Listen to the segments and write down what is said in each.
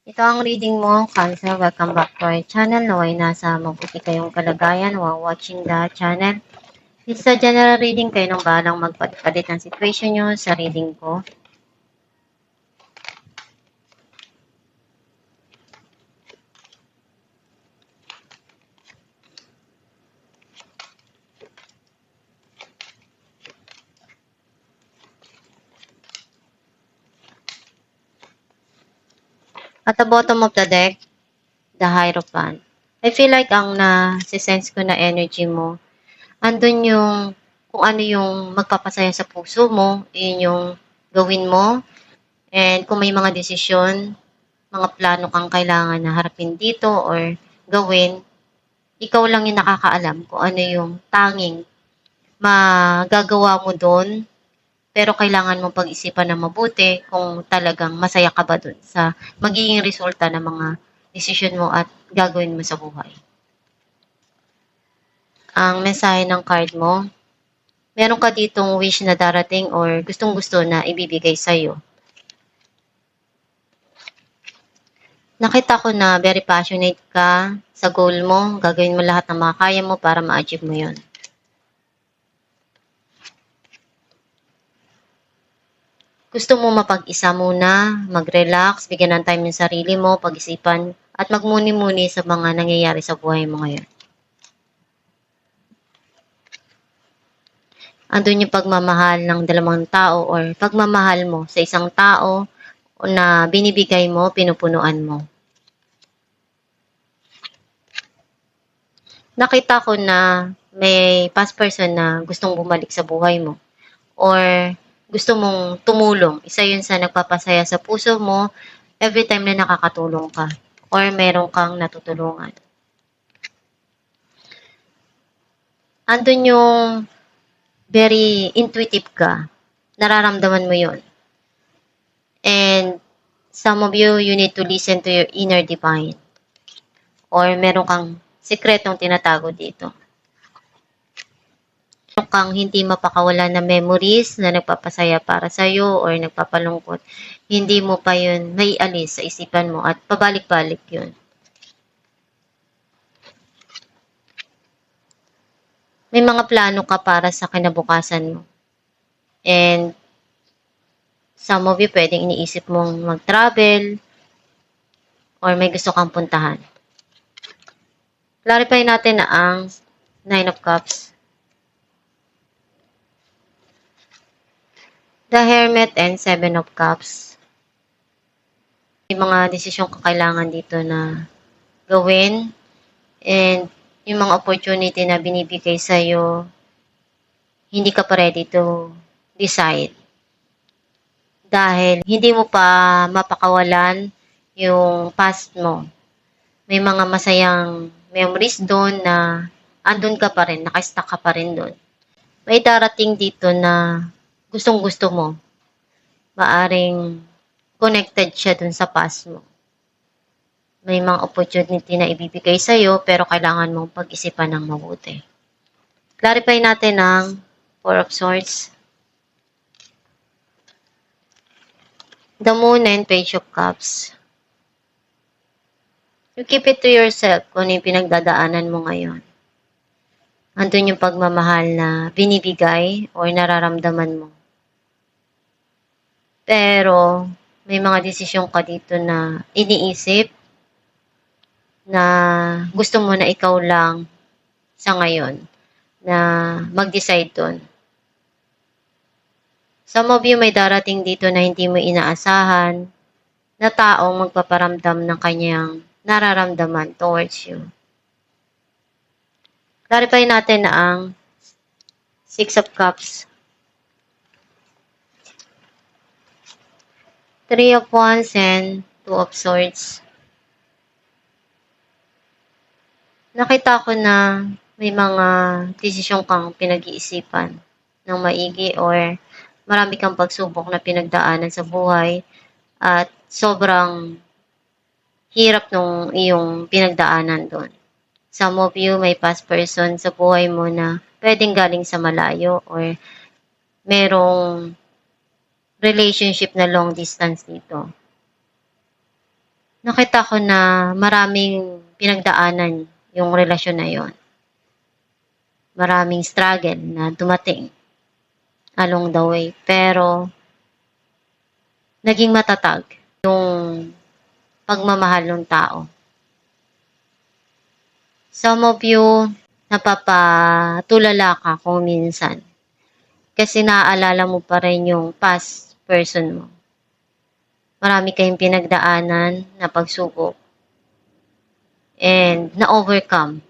Ito ang reading mo, Cancer. Welcome back to our channel. Naway nasa mabuti kayong kalagayan while watching the channel. This is a general reading. Kayo nang bahalang magpalit ng situation nyo sa reading ko. At the bottom of the deck, the Hierophant. I feel like ang na-sense ko na energy mo, andun yung kung ano yung magpapasaya sa puso mo, yun yung gawin mo. And kung may mga desisyon, mga plano kang kailangan na harapin dito or gawin, ikaw lang yung nakakaalam kung ano yung tanging magagawa mo doon. Pero kailangan mo pag-isipan na mabuti kung talagang masaya ka ba doon sa magiging resulta ng mga desisyon mo at gagawin mo sa buhay. Ang mensahe ng card mo, meron ka ditong wish na darating or gustong-gusto na ibibigay sa'yo. Nakita ko na very passionate ka sa goal mo. Gagawin mo lahat ng makakaya mo para ma-achieve mo yun. Gusto mo mapag-isa muna, mag-relax, bigyan ng time yung sarili mo, pag-isipan, at magmuni-muni sa mga nangyayari sa buhay mo ngayon. Andun yung pagmamahal ng dalawang tao or pagmamahal mo sa isang tao na binibigay mo, pinupunuan mo. Nakita ko na may past person na gustong bumalik sa buhay mo or gusto mong tumulong. Isa yun sa nagpapasaya sa puso mo every time na nakakatulong ka or meron kang natutulungan. Andun yung very intuitive ka. Nararamdaman mo yun. And some of you need to listen to your inner divine. Or meron kang sikretong tinatago dito. Meron kang hindi mapakawalan na memories na nagpapasaya para sa'yo or nagpapalungkot. Hindi mo pa yun maialis sa isipan mo at pabalik-balik yun. May mga plano ka para sa kinabukasan mo. And some of you pwedeng iniisip mong mag-travel or may gusto kang puntahan. Clarify natin na ang Nine of Cups, the Hermit, and Seven of Cups. May mga desisyon ka kailangan dito na gawin and yung mga opportunity na binibigay sa'yo, hindi ka pa ready to decide. Dahil hindi mo pa mapakawalan yung past mo. May mga masayang memories doon na andun ka pa rin, nakastuck ka pa rin doon. May darating dito na gustong-gusto mo. Maaring connected siya dun sa past mo. May mga opportunity na ibibigay sa'yo pero kailangan mong pag-isipan ng mabuti. Clarify natin ang Four of Swords, the Moon, and Page of Cups. You keep it to yourself kung ano yung pinagdadaanan mo ngayon. Andun yung pagmamahal na binibigay or nararamdaman mo. Pero may mga desisyon ka dito na iniisip na gusto mo na ikaw lang sa ngayon na mag-decide doon. Some of you may darating dito na hindi mo inaasahan na taong magpaparamdam ng kanyang nararamdaman towards you. Clarify natin na ang Six of Cups, Three of Wands, and Two of Swords. Nakita ko na may mga desisyon kang pinag-iisipan ng maigi or marami kang pagsubok na pinagdaanan sa buhay at sobrang hirap nung iyong pinagdaanan doon. Some of you may past person sa buhay mo na pwedeng galing sa malayo or merong relationship na long distance dito. nakita ko na maraming pinagdaanan yung relasyon na yon. Maraming struggle na dumating along the way. Pero, naging matatag yung pagmamahal ng tao. Some of you, napapatulala ka kung minsan. Kasi naaalala mo pa rin yung past person mo. Marami kayong pinagdaanan na pagsubok. And na-overcome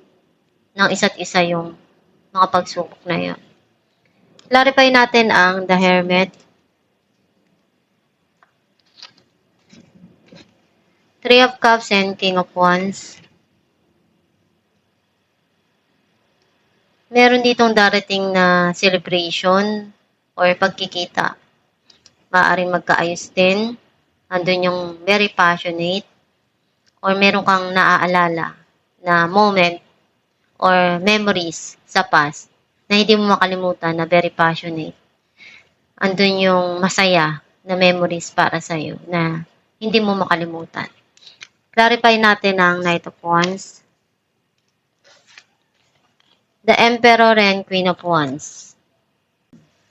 ng isa't isa yung mga pagsubok na yun. Clarify natin ang The Hermit. Three of Cups and King of Wands. Meron ditong darating na celebration or pagkikita. Maaaring magkaayos din. Andun yung very passionate or meron kang naaalala na moment or memories sa past na hindi mo makalimutan na very passionate. Andun yung masaya na memories para sa'yo na hindi mo makalimutan. Clarify natin ang Knight of Wands. The Emperor and Queen of Wands.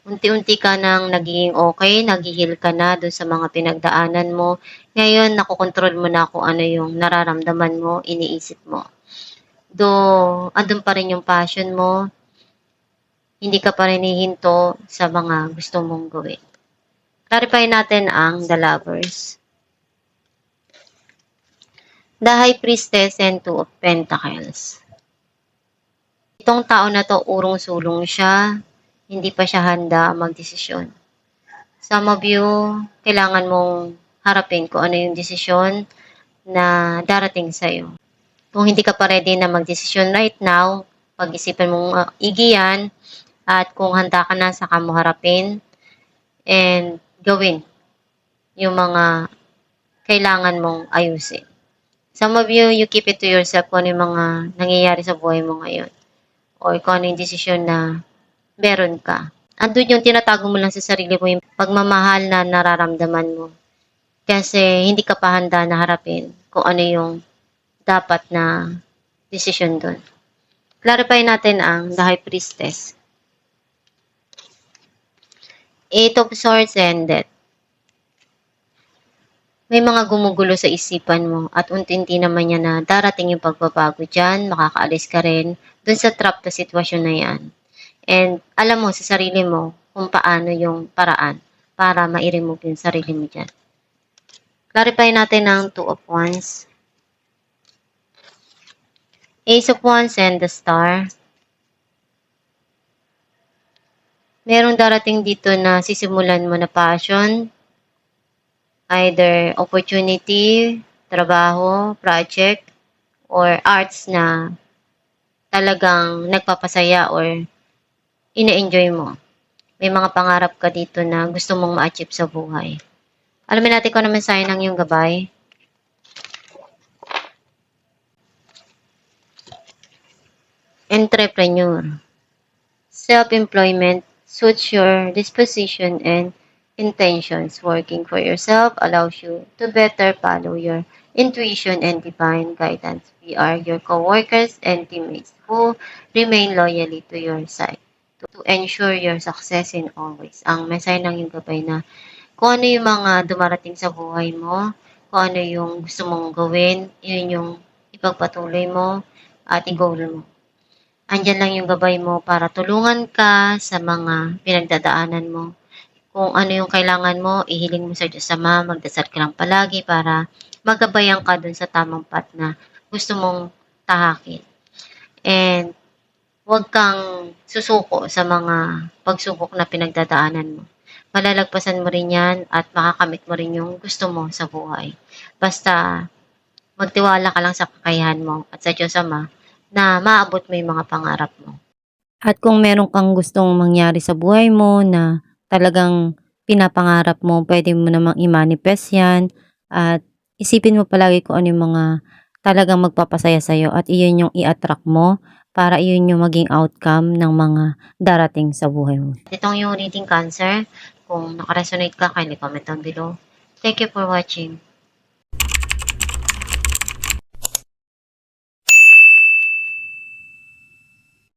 Unti-unti ka nang nagiging okay, naghihil ka na doon sa mga pinagdaanan mo. Ngayon, nakokontrol mo na kung ano yung nararamdaman mo, iniisip mo. Though, andun pa rin yung passion mo, hindi ka pa rin hihinto sa mga gusto mong gawin. Clarify natin ang The Lovers. The High Priestess and Two of Pentacles. Itong tao na to, urong-sulong siya, hindi pa siya handa magdesisyon. Some of you, kailangan mong harapin kung ano yung desisyon na darating sa'yo. Kung hindi ka pa ready na magdesisyon right now, pag-isipan mong igiyan at kung handa ka na, saka mo harapin and gawin yung mga kailangan mong ayusin. Some of you, you keep it to yourself kung ano yung mga nangyayari sa buhay mo ngayon or kung ano yung desisyon na meron ka. Andun yung tinatago mo lang sa sarili mo yung pagmamahal na nararamdaman mo. Kasi hindi ka pa handa na harapin kung ano yung dapat na desisyon doon. Clarify natin ang The High Priestess. Eight of Swords and Death. May mga gumugulo sa isipan mo at unti-unti naman yan na darating yung pagbabago dyan, makakaalis ka rin dun sa trap na sitwasyon na yan. And alam mo sa sarili mo kung paano yung paraan para ma-remove yung sarili mo dyan. Clarify natin ang Two of Wands. Ace of Wands and the Star. Merong darating dito na sisimulan mo na passion, either opportunity, trabaho, project, or arts na talagang nagpapasaya or ina-enjoy mo. May mga pangarap ka dito na gusto mong ma-achieve sa buhay. Alamin natin kung ano mensahe ng iyong gabay. Entrepreneur. Self-employment suits your disposition and intentions. Working for yourself allows you to better follow your intuition and divine guidance. We are your co-workers and teammates who remain loyally to your side to ensure your success in always. Ang mensahe ng iyong gabay na kung ano yung mga dumarating sa buhay mo, kung ano yung gusto mong gawin, yun yung ipagpatuloy mo at i-goal mo. Andyan lang yung gabay mo para tulungan ka sa mga pinagdadaanan mo. Kung ano yung kailangan mo, ihiling mo sa Diyos Ama, magdasal ka lang palagi para magabayan ka dun sa tamang path na gusto mong tahakin. And huwag kang susuko sa mga pagsubok na pinagdadaanan mo. Malalagpasan mo rin yan at makakamit mo rin yung gusto mo sa buhay. Basta magtiwala ka lang sa kakayahan mo at sa Diyos Ama na maabot mo yung mga pangarap mo. At kung meron kang gustong mangyari sa buhay mo na talagang pinapangarap mo, pwede mo namang i-manifest yan at isipin mo palagi kung ano yung mga talagang magpapasaya sa'yo at iyon yung i-attract mo para iyon yung maging outcome ng mga darating sa buhay mo. Itong yung reading Cancer. Kung nakaresonate ka, kindly comment down below. Thank you for watching.